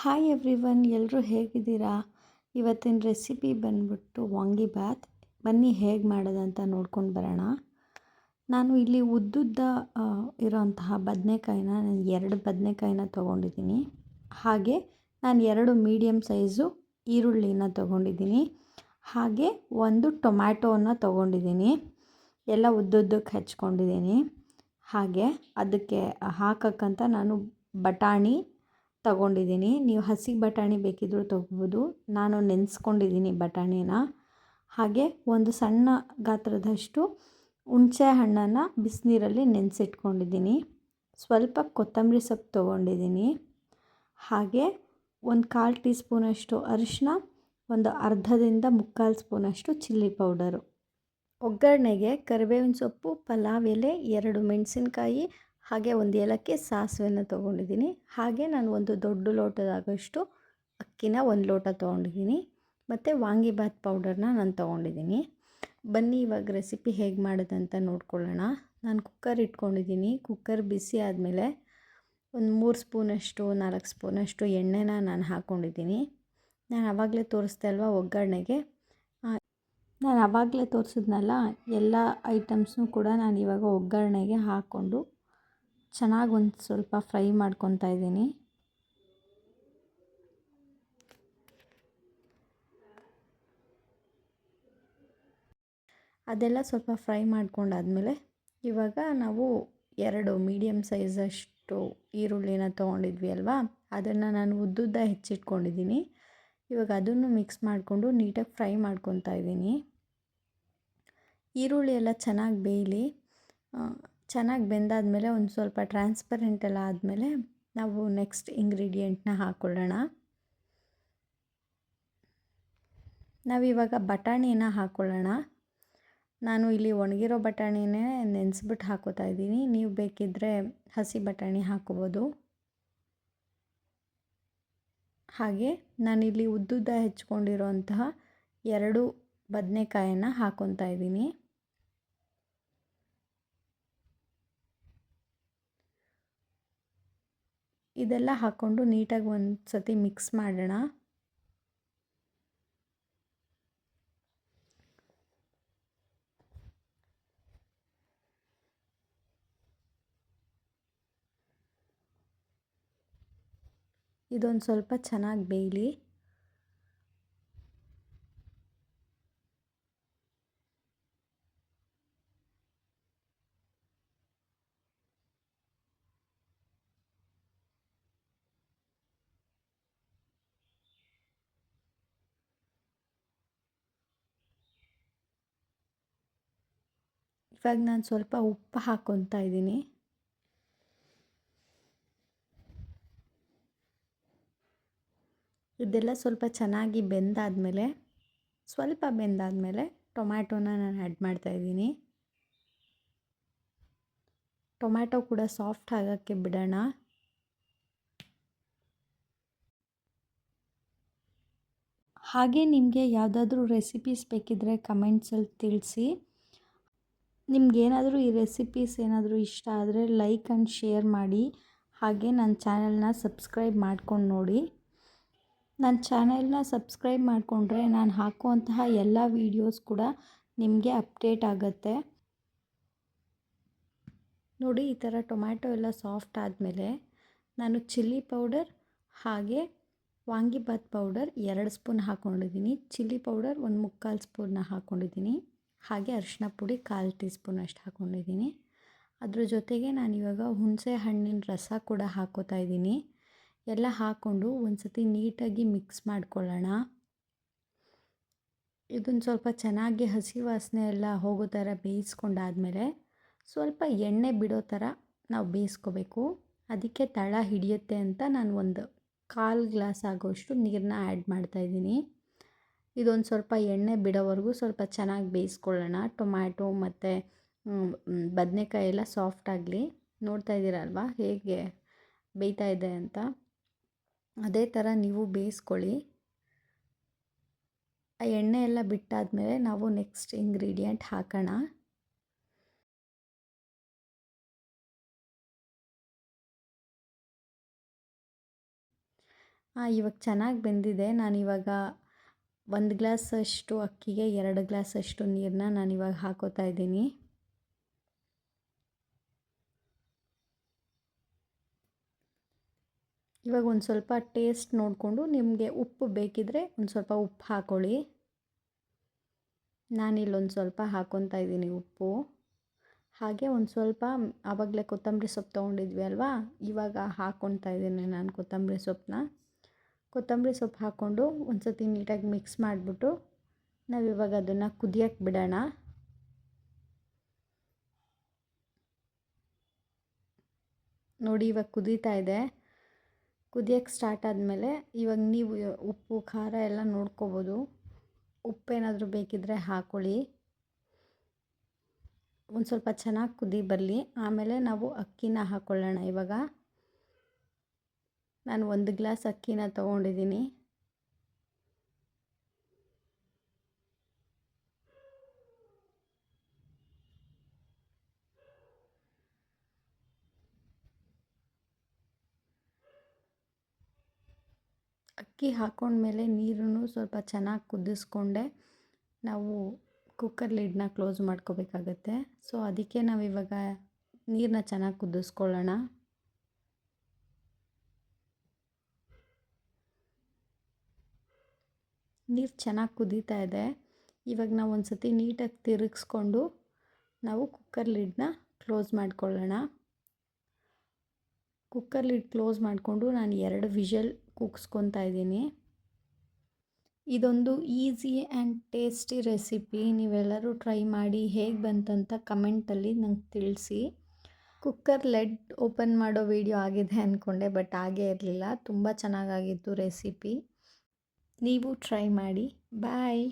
Hi everyone, ಎಲ್ಲರೂ ಹೇಗಿದ್ದೀರಾ? ಇವತ್ತಿನ ರೆಸಿಪಿ ಬಂದ್ಬಿಟ್ಟು ವಾಂಗಿಬಾತ್. ಬನ್ನಿ ಹೇಗೆ ಮಾಡೋದಂತ ನೋಡ್ಕೊಂಡು ಬರೋಣ. ನಾನು ಇಲ್ಲಿ ಉದ್ದುದ್ದ ಇರೋಂತಹ ಬದನೆಕಾಯಿನ, ನಾನು 2 ಬದನೆಕಾಯಿನ ತೊಗೊಂಡಿದ್ದೀನಿ. ಹಾಗೆ ನಾನು 2 ಮೀಡಿಯಮ್ ಸೈಜು ಈರುಳ್ಳಿನ ತೊಗೊಂಡಿದ್ದೀನಿ. ಹಾಗೆ 1 ಟೊಮ್ಯಾಟೋನ ತೊಗೊಂಡಿದ್ದೀನಿ. ಎಲ್ಲ ಉದ್ದುದ್ದಕ್ಕೆ ಹೆಚ್ಕೊಂಡಿದ್ದೀನಿ. ಹಾಗೆ ಅದಕ್ಕೆ ಹಾಕೋಕ್ಕಂತ ನಾನು ಬಟಾಣಿ ತಗೊಂಡಿದ್ದೀನಿ. ನೀವು ಹಸಿ ಬಟಾಣಿ ಬೇಕಿದ್ದರೂ ತೊಗೋಬೋದು. ನಾನು ನೆನೆಸ್ಕೊಂಡಿದ್ದೀನಿ ಬಟಾಣಿನ. ಹಾಗೆ ಒಂದು ಸಣ್ಣ ಗಾತ್ರದಷ್ಟು ಹುಣಸೆ ಹಣ್ಣನ್ನು ಬಿಸಿನೀರಲ್ಲಿ ನೆನೆಸಿಟ್ಕೊಂಡಿದ್ದೀನಿ. ಸ್ವಲ್ಪ ಕೊತ್ತಂಬರಿ ಸೊಪ್ಪು ತೊಗೊಂಡಿದ್ದೀನಿ. ಹಾಗೆ ಒಂದು 1/4 ಟೀ ಸ್ಪೂನಷ್ಟು ಅರಿಶಿನ, ಒಂದು ಅರ್ಧದಿಂದ 3/4 ಸ್ಪೂನಷ್ಟು ಚಿಲ್ಲಿ ಪೌಡರು. ಒಗ್ಗರಣೆಗೆ ಕರಿಬೇವಿನ ಸೊಪ್ಪು, ಪಲಾವ್ ಎಲೆ, 2 ಮೆಣಸಿನ್ಕಾಯಿ, ಹಾಗೆ 1 ಏಲಕ್ಕಿ, ಸಾಸಿವೆನ ತೊಗೊಂಡಿದ್ದೀನಿ. ಹಾಗೆ ನಾನು ಒಂದು ದೊಡ್ಡ ಲೋಟದಾಗಷ್ಟು ಅಕ್ಕಿನ 1 ಲೋಟ ತೊಗೊಂಡಿದ್ದೀನಿ. ಮತ್ತು ವಾಂಗಿಬಾತ್ ಪೌಡರ್ನ ನಾನು ತೊಗೊಂಡಿದ್ದೀನಿ. ಬನ್ನಿ ಇವಾಗ ರೆಸಿಪಿ ಹೇಗೆ ಮಾಡೋದಂತ ನೋಡ್ಕೊಳ್ಳೋಣ. ನಾನು ಕುಕ್ಕರ್ ಇಟ್ಕೊಂಡಿದ್ದೀನಿ. ಕುಕ್ಕರ್ ಬಿಸಿ ಆದಮೇಲೆ ಒಂದು 3 ಸ್ಪೂನಷ್ಟು 4 ಸ್ಪೂನಷ್ಟು ಎಣ್ಣೆನ ನಾನು ಹಾಕ್ಕೊಂಡಿದ್ದೀನಿ. ನಾನು ಆವಾಗಲೇ ತೋರಿಸ್ದೆ ಅಲ್ವಾ ಒಗ್ಗರಣೆಗೆ. ನಾನು ಆವಾಗಲೇ ತೋರಿಸಿದ್ನಲ್ಲ ಎಲ್ಲ ಐಟಮ್ಸ್ನೂ ಕೂಡ ನಾನು ಇವಾಗ ಒಗ್ಗರಣೆಗೆ ಹಾಕ್ಕೊಂಡು ಚೆನ್ನಾಗಿ ಒಂದು ಸ್ವಲ್ಪ ಫ್ರೈ ಮಾಡ್ಕೊತಾ ಇದ್ದೀನಿ. ಅದೆಲ್ಲ ಸ್ವಲ್ಪ ಫ್ರೈ ಮಾಡ್ಕೊಂಡಾದಮೇಲೆ ಇವಾಗ ನಾವು 2 ಮೀಡಿಯಮ್ ಸೈಜಷ್ಟು ಈರುಳ್ಳಿನ ತೊಗೊಂಡಿದ್ವಿ ಅಲ್ವಾ, ಅದನ್ನು ನಾನು ಉದ್ದುದ್ದ ಹೆಚ್ಚಿಟ್ಕೊಂಡಿದ್ದೀನಿ. ಇವಾಗ ಅದನ್ನು ಮಿಕ್ಸ್ ಮಾಡಿಕೊಂಡು ನೀಟಾಗಿ ಫ್ರೈ ಮಾಡ್ಕೊತಾ ಇದ್ದೀನಿ. ಈರುಳ್ಳಿ ಎಲ್ಲ ಚೆನ್ನಾಗಿ ಬೇಯಲಿ. ಚೆನ್ನಾಗಿ ಬೆಂದಾದಮೇಲೆ ಒಂದು ಸ್ವಲ್ಪ ಟ್ರಾನ್ಸ್ಪರೆಂಟ್ ಎಲ್ಲ ಆದಮೇಲೆ ನಾವು ನೆಕ್ಸ್ಟ್ ಇಂಗ್ರೀಡಿಯೆಂಟ್ನ ಹಾಕ್ಕೊಳ್ಳೋಣ. ನಾವಿವಾಗ ಬಟಾಣಿನ ಹಾಕ್ಕೊಳ್ಳೋಣ. ನಾನು ಇಲ್ಲಿ ಒಣಗಿರೋ ಬಟಾಣಿನೇ ನೆನೆಸ್ಬಿಟ್ಟು ಹಾಕೋತಾ ಇದ್ದೀನಿ. ನೀವು ಬೇಕಿದ್ದರೆ ಹಸಿ ಬಟಾಣಿ ಹಾಕೋಬೋದು. ಹಾಗೆ ನಾನಿಲ್ಲಿ ಉದ್ದುದ್ದ ಹೆಚ್ಕೊಂಡಿರೋಂತಹ 2 ಬದನೆಕಾಯನ್ನು ಹಾಕ್ಕೊತಾ ಇದ್ದೀನಿ. ಇದೆಲ್ಲ ಹಾಕ್ಕೊಂಡು ನೀಟಾಗಿ ಒಂದು ಸತಿ ಮಿಕ್ಸ್ ಮಾಡೋಣ. ಇದೊಂದು ಸ್ವಲ್ಪ ಚೆನ್ನಾಗಿ ಬೇಯಲಿ. ಇವಾಗ ನಾನು ಸ್ವಲ್ಪ ಉಪ್ಪು ಹಾಕ್ಕೊತಾ ಇದ್ದೀನಿ. ಇದೆಲ್ಲ ಸ್ವಲ್ಪ ಚೆನ್ನಾಗಿ ಸ್ವಲ್ಪ ಬೆಂದಾದಮೇಲೆ ಟೊಮ್ಯಾಟೋನ ನಾನು ಆ್ಯಡ್ ಮಾಡ್ತಾಯಿದ್ದೀನಿ. ಟೊಮ್ಯಾಟೊ ಕೂಡ ಸಾಫ್ಟ್ ಆಗೋಕ್ಕೆ ಬಿಡೋಣ. ಹಾಗೆ ನಿಮಗೆ ಯಾವುದಾದ್ರೂ ರೆಸಿಪೀಸ್ ಬೇಕಿದ್ದರೆ ಕಮೆಂಟ್ಸಲ್ಲಿ ತಿಳಿಸಿ. ನಿಮಗೇನಾದರೂ ಈ ರೆಸಿಪೀಸ್ ಏನಾದರೂ ಇಷ್ಟ ಆದರೆ ಲೈಕ್ ಆ್ಯಂಡ್ ಶೇರ್ ಮಾಡಿ. ಹಾಗೆ ನನ್ನ ಚಾನಲ್ನ ಸಬ್ಸ್ಕ್ರೈಬ್ ಮಾಡ್ಕೊಂಡು ನೋಡಿ. ನನ್ನ ಚಾನಲ್ನ ಸಬ್ಸ್ಕ್ರೈಬ್ ಮಾಡಿಕೊಂಡ್ರೆ ನಾನು ಹಾಕುವಂತಹ ಎಲ್ಲ ವೀಡಿಯೋಸ್ ಕೂಡ ನಿಮಗೆ ಅಪ್ಡೇಟ್ ಆಗುತ್ತೆ. ನೋಡಿ, ಈ ಥರ ಟೊಮ್ಯಾಟೊ ಎಲ್ಲ ಸಾಫ್ಟ್ ಆದಮೇಲೆ ನಾನು ಚಿಲ್ಲಿ ಪೌಡರ್ ಹಾಗೆ ವಾಂಗಿಬಾತ್ ಪೌಡರ್ 2 ಸ್ಪೂನ್ ಹಾಕ್ಕೊಂಡಿದ್ದೀನಿ. ಚಿಲ್ಲಿ ಪೌಡರ್ 1 3/4 ಸ್ಪೂನ್ನ ಹಾಕ್ಕೊಂಡಿದ್ದೀನಿ. ಹಾಗೆ ಅರಿಶಿನ ಪುಡಿ 1/4 ಟೀ ಸ್ಪೂನ್ ಅಷ್ಟು ಹಾಕ್ಕೊಂಡಿದ್ದೀನಿ. ಅದ್ರ ಜೊತೆಗೆ ನಾನಿವಾಗ ಹುಣಸೆ ಹಣ್ಣಿನ ರಸ ಕೂಡ ಹಾಕ್ಕೋತಾ ಇದ್ದೀನಿ. ಎಲ್ಲ ಹಾಕ್ಕೊಂಡು ಒಂದು ಸತಿ ನೀಟಾಗಿ ಮಿಕ್ಸ್ ಮಾಡ್ಕೊಳ್ಳೋಣ. ಇದನ್ನು ಸ್ವಲ್ಪ ಚೆನ್ನಾಗಿ ಹಸಿ ವಾಸನೆ ಎಲ್ಲ ಹೋಗೋ ಥರ ಬೇಯಿಸ್ಕೊಂಡಾದಮೇಲೆ ಸ್ವಲ್ಪ ಎಣ್ಣೆ ಬಿಡೋ ಥರ ನಾವು ಬೇಯಿಸ್ಕೋಬೇಕು. ಅದಕ್ಕೆ ತಳ ಹಿಡಿಯುತ್ತೆ ಅಂತ ನಾನು ಒಂದು 1/4 ಗ್ಲಾಸ್ ಆಗೋಷ್ಟು ನೀರನ್ನ ಆ್ಯಡ್ ಮಾಡ್ತಾಯಿದ್ದೀನಿ. ಇದೊಂದು ಸ್ವಲ್ಪ ಎಣ್ಣೆ ಬಿಡೋವರೆಗೂ ಸ್ವಲ್ಪ ಚೆನ್ನಾಗಿ ಬೇಯಿಸ್ಕೊಳ್ಳೋಣ. ಟೊಮ್ಯಾಟೊ ಮತ್ತು ಬದನೆಕಾಯಿ ಎಲ್ಲ ಸಾಫ್ಟ್ ಆಗಲಿ. ನೋಡ್ತಾ ಇದ್ದೀರಲ್ವ ಹೇಗೆ ಬೇಯ್ತಾ ಇದೆ ಅಂತ. ಅದೇ ಥರ ನೀವು ಬೇಯಿಸ್ಕೊಳ್ಳಿ. ಆ ಎಣ್ಣೆ ಎಲ್ಲ ಬಿಟ್ಟಾದಮೇಲೆ ನಾವು ನೆಕ್ಸ್ಟ್ ಇಂಗ್ರೀಡಿಯೆಂಟ್ ಹಾಕೋಣ. ಇವಾಗ ಚೆನ್ನಾಗಿ ಬೆಂದಿದೆ. ನಾನಿವಾಗ 1 ಗ್ಲಾಸಷ್ಟು ಅಕ್ಕಿಗೆ 2 ಗ್ಲಾಸಷ್ಟು ನೀರನ್ನ ನಾನಿವಾಗ ಹಾಕೋತಾ ಇದ್ದೀನಿ. ಇವಾಗ ಒಂದು ಸ್ವಲ್ಪ ಟೇಸ್ಟ್ ನೋಡಿಕೊಂಡು ನಿಮಗೆ ಉಪ್ಪು ಬೇಕಿದ್ದರೆ ಒಂದು ಸ್ವಲ್ಪ ಉಪ್ಪು ಹಾಕ್ಕೊಳ್ಳಿ. ನಾನಿಲ್ಲೊಂದು ಸ್ವಲ್ಪ ಹಾಕ್ಕೊತಾ ಇದ್ದೀನಿ ಉಪ್ಪು. ಹಾಗೆ ಒಂದು ಸ್ವಲ್ಪ ಆವಾಗಲೇ ಕೊತ್ತಂಬರಿ ಸೊಪ್ಪು ತೊಗೊಂಡಿದ್ವಿ ಅಲ್ವಾ, ಇವಾಗ ಹಾಕ್ಕೊತಾ ಇದ್ದೀನಿ ನಾನು ಕೊತ್ತಂಬರಿ ಸೊಪ್ಪನ್ನ. ಕೊತ್ತಂಬರಿ ಸೊಪ್ಪು ಹಾಕ್ಕೊಂಡು ಒಂದು ಸತಿ ನೀಟಾಗಿ ಮಿಕ್ಸ್ ಮಾಡಿಬಿಟ್ಟು ನಾವಿವಾಗ ಅದನ್ನು ಕುದಿಯೋಕ್ಕೆ ಬಿಡೋಣ. ನೋಡಿ ಇವಾಗ ಕುದೀತಾ ಇದೆ. ಕುದಿಯೋಕ್ಕೆ ಸ್ಟಾರ್ಟ್ ಆದಮೇಲೆ ಇವಾಗ ನೀವು ಉಪ್ಪು ಖಾರ ಎಲ್ಲ ನೋಡ್ಕೋಬೋದು. ಉಪ್ಪೇನಾದರೂ ಬೇಕಿದ್ದರೆ ಹಾಕ್ಕೊಳ್ಳಿ. ಒಂದು ಸ್ವಲ್ಪ ಚೆನ್ನಾಗಿ ಕುದಿ ಬರಲಿ, ಆಮೇಲೆ ನಾವು ಅಕ್ಕಿನ ಹಾಕ್ಕೊಳ್ಳೋಣ. ಇವಾಗ ನಾನು 1 ಗ್ಲಾಸ್ ಅಕ್ಕಿನ ತೊಗೊಂಡಿದ್ದೀನಿ. ಅಕ್ಕಿ ಹಾಕ್ಕೊಂಡ್ಮೇಲೆ ನೀರನ್ನು ಸ್ವಲ್ಪ ಚೆನ್ನಾಗಿ ಕುದಿಸ್ಕೊಂಡೆ ನಾವು ಕುಕ್ಕರ್ ಲಿಡ್ನ ಕ್ಲೋಸ್ ಮಾಡ್ಕೋಬೇಕಾಗತ್ತೆ. ಸೊ ಅದಕ್ಕೆ ನಾವಿವಾಗ ನೀರನ್ನ ಚೆನ್ನಾಗಿ ಕುದಿಸ್ಕೊಳ್ಳೋಣ. ನೀರು ಚೆನ್ನಾಗಿ ಕುದೀತಾ ಇದೆ. ಇವಾಗ ನಾವು ಒಂದು ಸತಿ ನೀಟಾಗಿ ತಿರುಗಿಸ್ಕೊಂಡು ನಾವು ಕುಕ್ಕರ್ ಲಿಡ್ನ ಕ್ಲೋಸ್ ಮಾಡ್ಕೊಳ್ಳೋಣ. ಕುಕ್ಕರ್ ಲಿಡ್ ಕ್ಲೋಸ್ ಮಾಡಿಕೊಂಡು ನಾನು 2 ವಿಷಲ್ ಕೂಗಿಸ್ಕೊತಾ ಇದ್ದೀನಿ. ಇದೊಂದು ಈಸಿ ಆ್ಯಂಡ್ ಟೇಸ್ಟಿ ರೆಸಿಪಿ. ನೀವೆಲ್ಲರೂ ಟ್ರೈ ಮಾಡಿ ಹೇಗೆ ಬಂತಂತ ಕಮೆಂಟಲ್ಲಿ ನಂಗೆ ತಿಳಿಸಿ. ಕುಕ್ಕರ್ ಲಿಡ್ ಓಪನ್ ಮಾಡೋ ವಿಡಿಯೋ ಆಗಿದೆ ಅಂದ್ಕೊಂಡೆ, ಬಟ್ ಆಗೇ ಇರಲಿಲ್ಲ. ತುಂಬ ಚೆನ್ನಾಗಾಗಿತ್ತು ರೆಸಿಪಿ. ನೀವು ಟ್ರೈ ಮಾಡಿ. ಬಾಯ್.